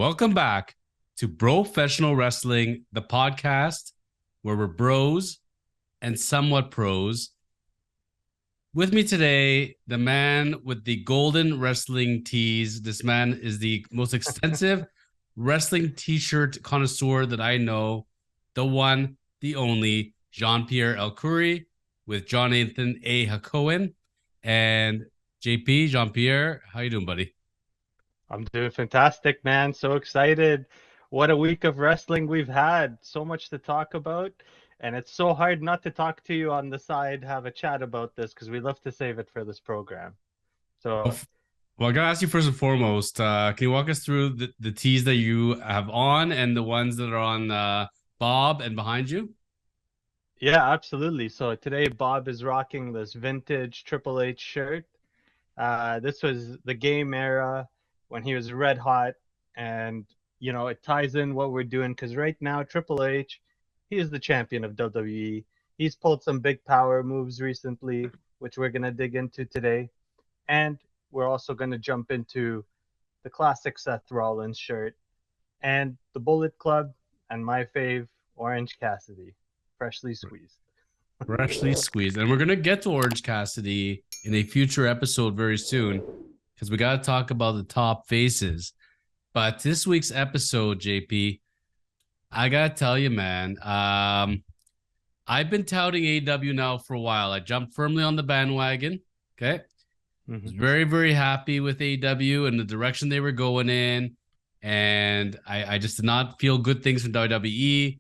Welcome back to Professional Wrestling, the podcast where we're bros and somewhat pros. With me today, the man with the golden wrestling tees. This man is the most extensive wrestling t-shirt connoisseur that I know. The one, the only, Jean-Pierre El-Khoury with Jonathan A. Hakohen. And JP, Jean-Pierre, how you doing, buddy? I'm doing fantastic, man. So excited. What a week of wrestling we've had. So much to talk about. And it's so hard not to talk to you on the side, have a chat about this because we love to save it for this program. So, Well, I gotta ask you first and foremost. Can you walk us through the tees that you have on and the ones that are on Bob and behind you? yeah, absolutely. So today, Bob is rocking this vintage Triple H shirt. This was the game era when he was red hot. And, it ties in what we're doing because right now, Triple H, he is the champion of WWE. He's pulled some big power moves recently, which we're going to dig into today. And we're also going to jump into the classic Seth Rollins shirt and the Bullet Club and my fave, Orange Cassidy, freshly squeezed. Freshly squeezed. And we're gonna get to Orange Cassidy in a future episode very soon because we gotta talk about the top faces. But this week's episode, JP, I gotta tell you, man, I've been touting AEW now for a while. I jumped firmly on the bandwagon. Okay. Was very, very happy with AEW and the direction they were going in. And I just did not feel good things from WWE.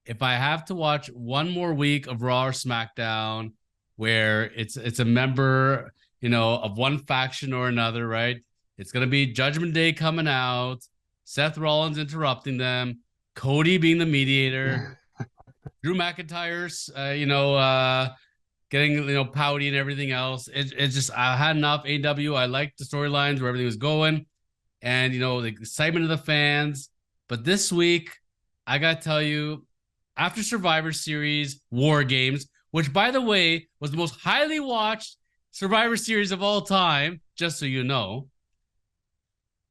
If I have to watch one more week of Raw or SmackDown where it's a member, of one faction or another, right? It's gonna be Judgment Day coming out, Seth Rollins interrupting them, Cody being the mediator, Drew McIntyre's, getting pouty and everything else. It's just I had enough AW. I liked the storylines where everything was going, and the excitement of the fans. But this week, I gotta tell you, after Survivor Series War Games, which by the way was the most highly watched Survivor Series of all time, just so you know,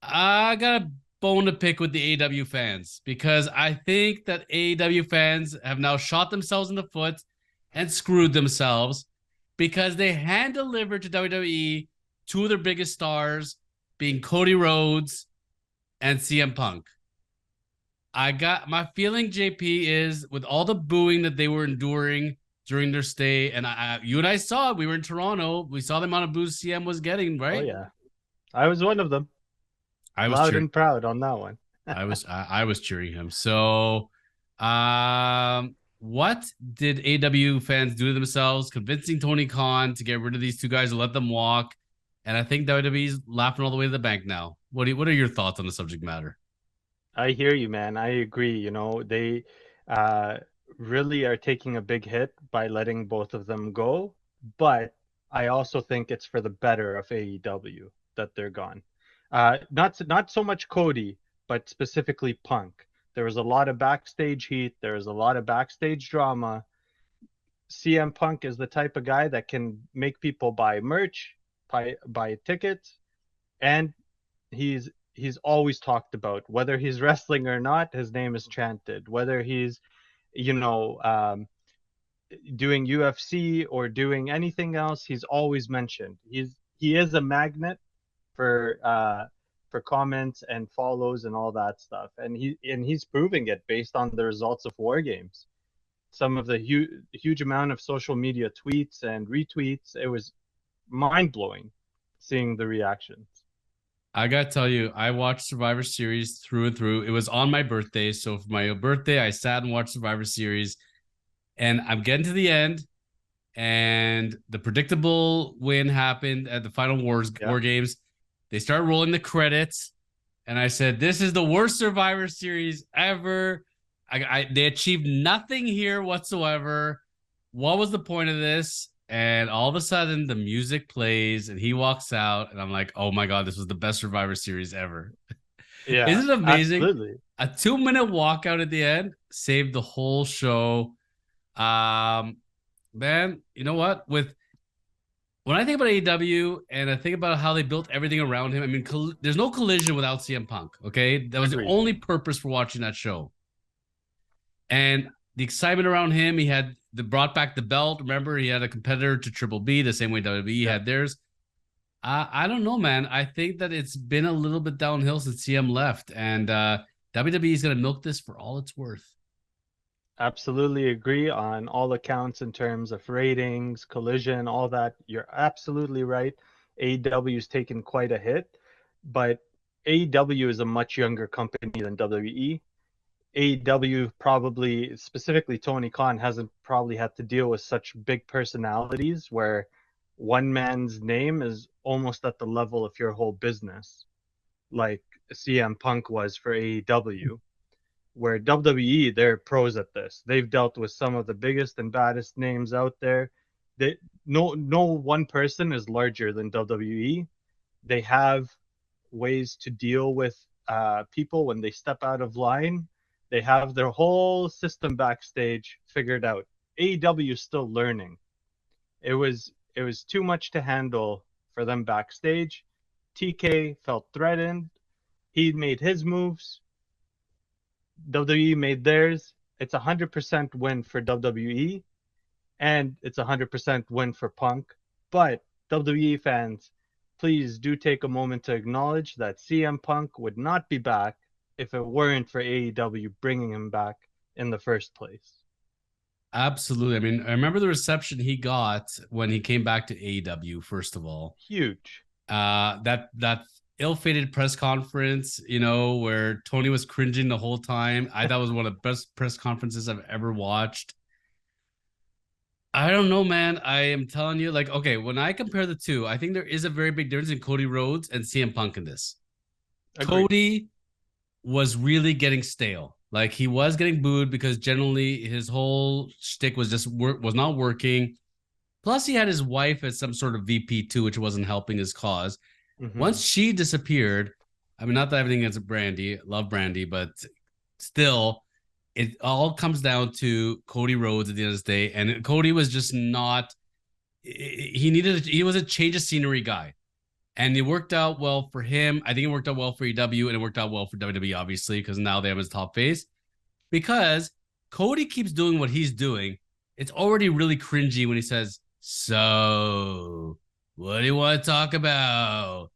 I got a bone to pick with the AEW fans because I think that AEW fans have now shot themselves in the foot and screwed themselves because they hand delivered to WWE two of their biggest stars, being Cody Rhodes and CM Punk. I got my feeling, JP, is with all the booing that they were enduring during their stay, and you and I saw it. We were in Toronto. We saw the amount of boos CM was getting, Oh, right? yeah. I was one of them. I was Loud cheering. and proud on that one. I was cheering him. So, what did AW fans do to themselves, convincing Tony Khan to get rid of these two guys and let them walk? And I think WWE's laughing all the way to the bank now. What are your thoughts on the subject matter? I hear you, man. I agree. They uh, really are taking a big hit by letting both of them go. But I also think it's for the better of AEW that they're gone. Not so much Cody, but specifically Punk. There was a lot of backstage heat. There was a lot of backstage drama. CM Punk is the type of guy that can make people buy merch, buy tickets, and he's always talked about whether he's wrestling or not. His name is chanted. Whether he's you know doing UFC or doing anything else, he's always mentioned. He is a magnet for comments and follows and all that stuff, and he's proving it based on the results of War Games. Some of the huge amount of social media tweets and retweets, it was mind blowing seeing the reactions. I gotta tell you, I watched Survivor Series through and through. It was on my birthday, so for my birthday, I sat and watched Survivor Series, and I'm getting to the end, and the predictable win happened at the final Yeah. war games. They start rolling the credits, and I said, "This is the worst Survivor Series ever." They achieved nothing here whatsoever. What was the point of this? And all of a sudden, the music plays, and he walks out, and I'm like, "Oh my god, this was the best Survivor Series ever!" Yeah, Isn't it amazing? absolutely. A 2 minute walkout at the end saved the whole show. Um, man, you know what? With when I think about AEW and I think about how they built everything around him, I mean, there's no collision without CM Punk. Okay, that was the Agreed. only purpose for watching that show. And the excitement around him, he had brought back the belt. Remember, he had a competitor to Triple B, the same way WWE Yeah. had theirs. I don't know, man. I think that it's been a little bit downhill since CM left, and WWE is going to milk this for all it's worth. Absolutely agree on all accounts in terms of ratings, collision, all that. You're absolutely right. AEW's taken quite a hit, but AEW is a much younger company than WWE. AEW probably, specifically Tony Khan, hasn't probably had to deal with such big personalities where one man's name is almost at the level of your whole business, like CM Punk was for AEW, where WWE, they're pros at this. They've dealt with some of the biggest and baddest names out there. They, no one person is larger than WWE. They have ways to deal with people when they step out of line. They have their whole system backstage figured out. AEW is still learning. It was too much to handle for them backstage. TK felt threatened. He made his moves. WWE made theirs. It's 100% win for WWE, and it's 100% win for Punk. But WWE fans, please do take a moment to acknowledge that CM Punk would not be back if it weren't for AEW bringing him back in the first place. Absolutely. I mean, I remember the reception he got when he came back to AEW. First of all, Huge. that ill-fated press conference, you know, where Tony was cringing the whole time. I thought was one of the best press conferences I've ever watched. I don't know, man. I am telling you, like, okay, when I compare the two, I think there is a very big difference in Cody Rhodes and CM Punk in this. Agreed. Cody was really getting stale. Like he was getting booed because generally his whole shtick was just was not working. Plus, he had his wife as some sort of VP too, which wasn't helping his cause. Mm-hmm. Once she disappeared, I mean, not that everything against Brandy, love Brandy, but still, it all comes down to Cody Rhodes at the end of the day. And Cody was just not. He was a change of scenery guy, and it worked out well for him. I think it worked out well for EW, and it worked out well for WWE, obviously, because now they have his top face. Because Cody keeps doing what he's doing, it's already really cringy when he says, "So, what do you want to talk about?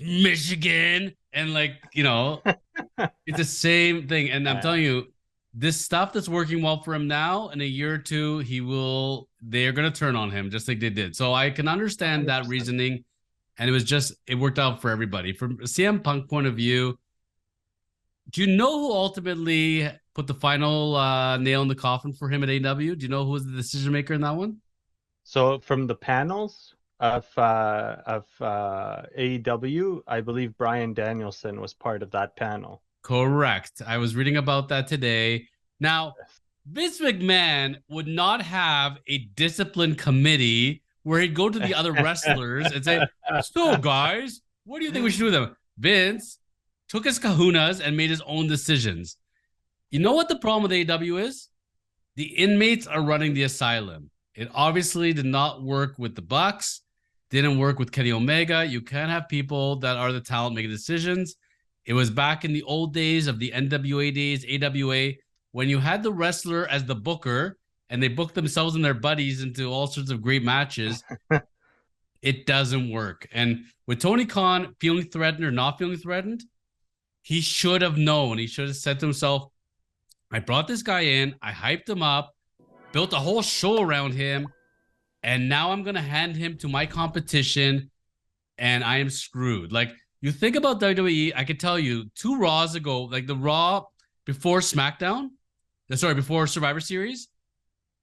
Michigan?" And like, it's the same thing. And I'm Uh, telling you, this stuff that's working well for him now, in a year or two, they're going to turn on him just like they did. So I can understand that 100%. reasoning. And it worked out for everybody. From a CM Punk point of view, do you know who ultimately put the final nail in the coffin for him at AEW? Do you know who was the decision maker in that one? So from the panels of AEW, I believe Brian Danielson was part of that panel. Correct. I was reading about that today. Now, Vince McMahon would not have a discipline committee where he'd go to the other wrestlers and say, "So, guys, what do you think we should do with them?" Vince took his kahunas and made his own decisions. You know what the problem with AEW is? The inmates are running the asylum. It obviously did not work with the Bucks, didn't work with Kenny Omega. You can't have people that are the talent making decisions. It was back in the old days of the NWA days, AWA, when you had the wrestler as the booker and they booked themselves and their buddies into all sorts of great matches. It doesn't work. And with Tony Khan feeling threatened or not feeling threatened, he should have known. He should have said to himself, I brought this guy in, I hyped him up, built a whole show around him, and now I'm going to hand him to my competition and I am screwed. Like, you think about WWE, I could tell you 2 Raws ago, like the Raw before SmackDown, before Survivor Series,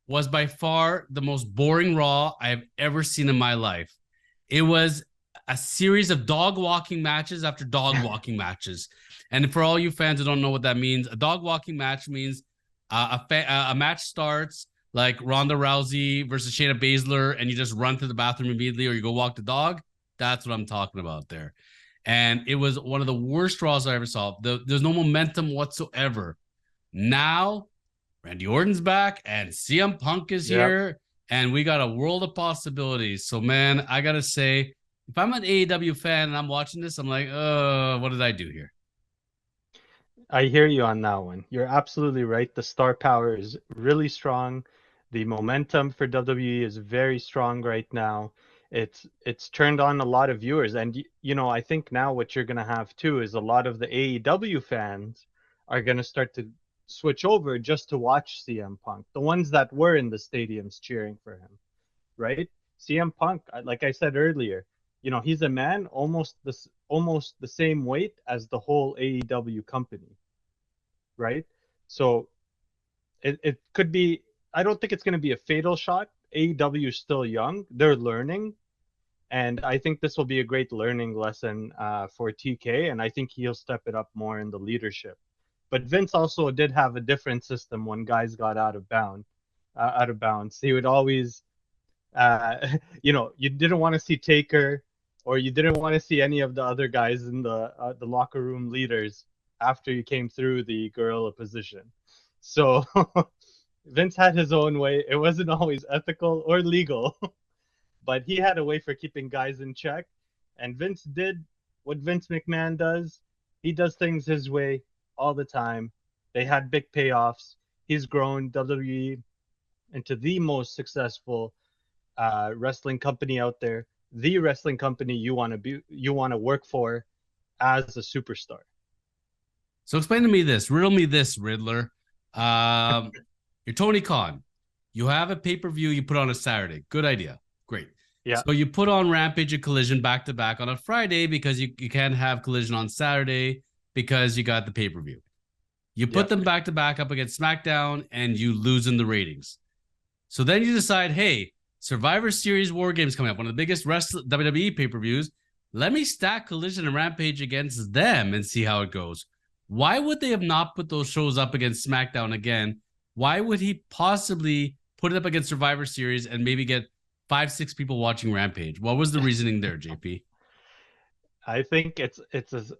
was by far the most boring Raw I have ever seen in my life. It was a series of dog walking matches after dog walking matches. And for all you fans who don't know what that means, a dog walking match means a match starts like Ronda Rousey versus Shayna Baszler, and you just run to the bathroom immediately, or you go walk the dog. That's what I'm talking about there. And it was one of the worst Raws I ever saw. There's no momentum whatsoever. Now, Randy Orton's back, and CM Punk is Yep. here, and we got a world of possibilities. So, man, I gotta say, if I'm an AEW fan and I'm watching this, I'm like, what did I do here? I hear you on that one. You're absolutely right. The star power is really strong. The momentum for WWE is very strong right now. It's turned on a lot of viewers, and you know, I think now what you're gonna have too is a lot of the AEW fans are gonna start to switch over just to watch CM Punk. The ones that were in the stadiums cheering for him, right? CM Punk, like I said earlier, you know, he's a man almost the same weight as the whole AEW company, right? So it could be. I don't think it's going to be a fatal shot. AEW is still young; they're learning, and I think this will be a great learning lesson for TK. And I think he'll step it up more in the leadership. But Vince also did have a different system when guys got out of bounds. He would always you know, you didn't want to see Taker or you didn't want to see any of the other guys in the locker room leaders after you came through the gorilla position. So Vince had his own way. It wasn't always ethical or legal, but he had a way for keeping guys in check. And Vince did what Vince McMahon does. He does things his way all the time. They had big payoffs. He's grown WWE into the most successful wrestling company out there, the wrestling company you want to work for as a superstar. So explain to me this, riddle me this, Riddler. Um, you're Tony Khan. You have a pay-per-view you put on a Saturday. Good idea. Great. Yeah, So you put on Rampage and Collision back to back on a Friday because you can't have Collision on Saturday because you got the pay-per-view. You yeah, put them back to back up against SmackDown and you lose in the ratings. So then you decide, hey, Survivor Series War Games coming up, one of the biggest WWE pay-per-views. Let me stack Collision and Rampage against them and see how it goes. Why would they have not put those shows up against SmackDown again? Why would he possibly put it up against Survivor Series and maybe get 5, 6 people watching Rampage? What was the reasoning there, JP? I think it's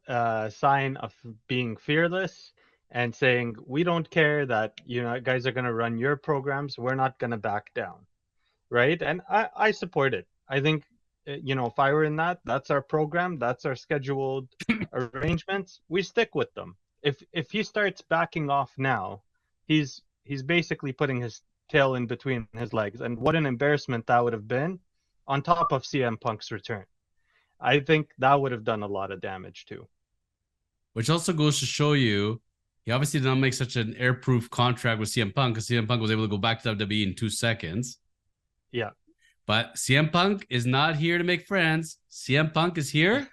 a sign of being fearless and saying we don't care that you know guys are going to run your programs. We're not going to back down, right? And I support it. I think you know if I were in that, that's our program, that's our scheduled arrangements. We stick with them. If he starts backing off now, he's basically putting his tail in between his legs, and what an embarrassment that would have been, on top of CM Punk's return. I think that would have done a lot of damage too. Which also goes to show you he obviously did not make such an airproof contract with CM Punk because CM Punk was able to go back to WWE in 2 seconds. Yeah. But CM Punk is not here to make friends. CM Punk is here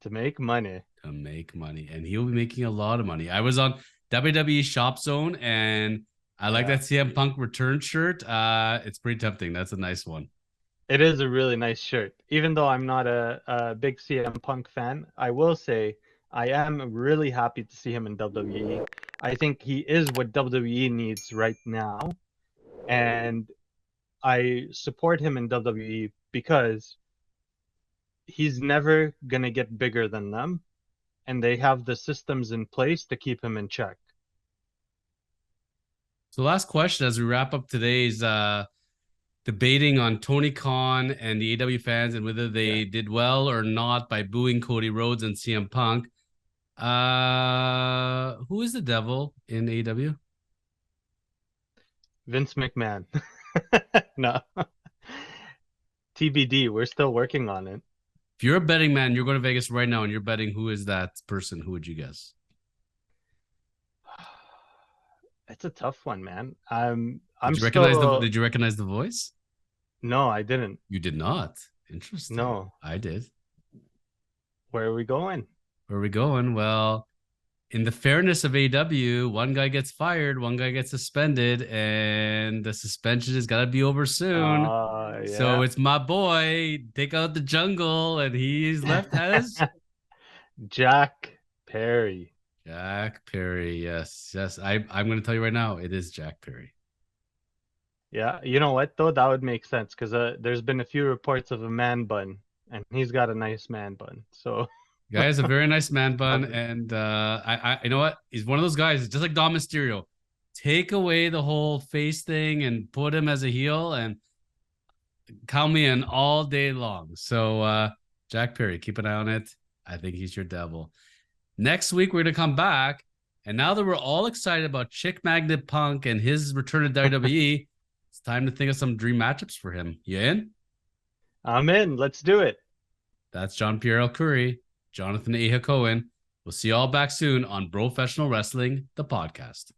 To make money. to make money, and he'll be making a lot of money. I was on WWE Shop Zone, and I like Yeah. that CM Punk return shirt. It's pretty tempting. That's a nice one. It is a really nice shirt. Even though I'm not a big CM Punk fan, I will say I am really happy to see him in WWE. I think he is what WWE needs right now. And I support him in WWE because he's never going to get bigger than them. And they have the systems in place to keep him in check. So, last question as we wrap up today's debating on Tony Khan and the AEW fans and whether Yeah. they did well or not by booing Cody Rhodes and CM Punk. Who is the devil in AEW? Vince McMahon. No. TBD. We're still working on it. If you're a betting man, you're going to Vegas right now and you're betting who is that person, who would you guess? It's a tough one, man. Did I'm you recognize the still did you recognize the voice? no, I didn't. You did not. Interesting. No. I did. Where are we going? Where are we going? Well, in the fairness of AEW, one guy gets fired, one guy gets suspended, and the suspension has got to be over soon. So Yeah. it's my boy, take out the jungle, and he's left as Jack Perry. Jack Perry. Yes, yes. I'm going to tell you right now, it is Jack Perry. Yeah, you know what though? That would make sense because there's been a few reports of a man bun, and he's got a nice man bun. So Guy has a very nice man that bun, would- and you know what? He's one of those guys, just like Dom Mysterio. take away the whole face thing and put him as a heel and count me in all day long. So Jack Perry, keep an eye on it. I think he's your devil. Next week we're gonna come back, and now that we're all excited about Chick Magnet Punk and his return to WWE, it's time to think of some dream matchups for him. You in? I'm in. Let's do it. That's John Pierre El Curry, Jonathan Aha Cohen. We'll see you all back soon on Professional Wrestling, the podcast.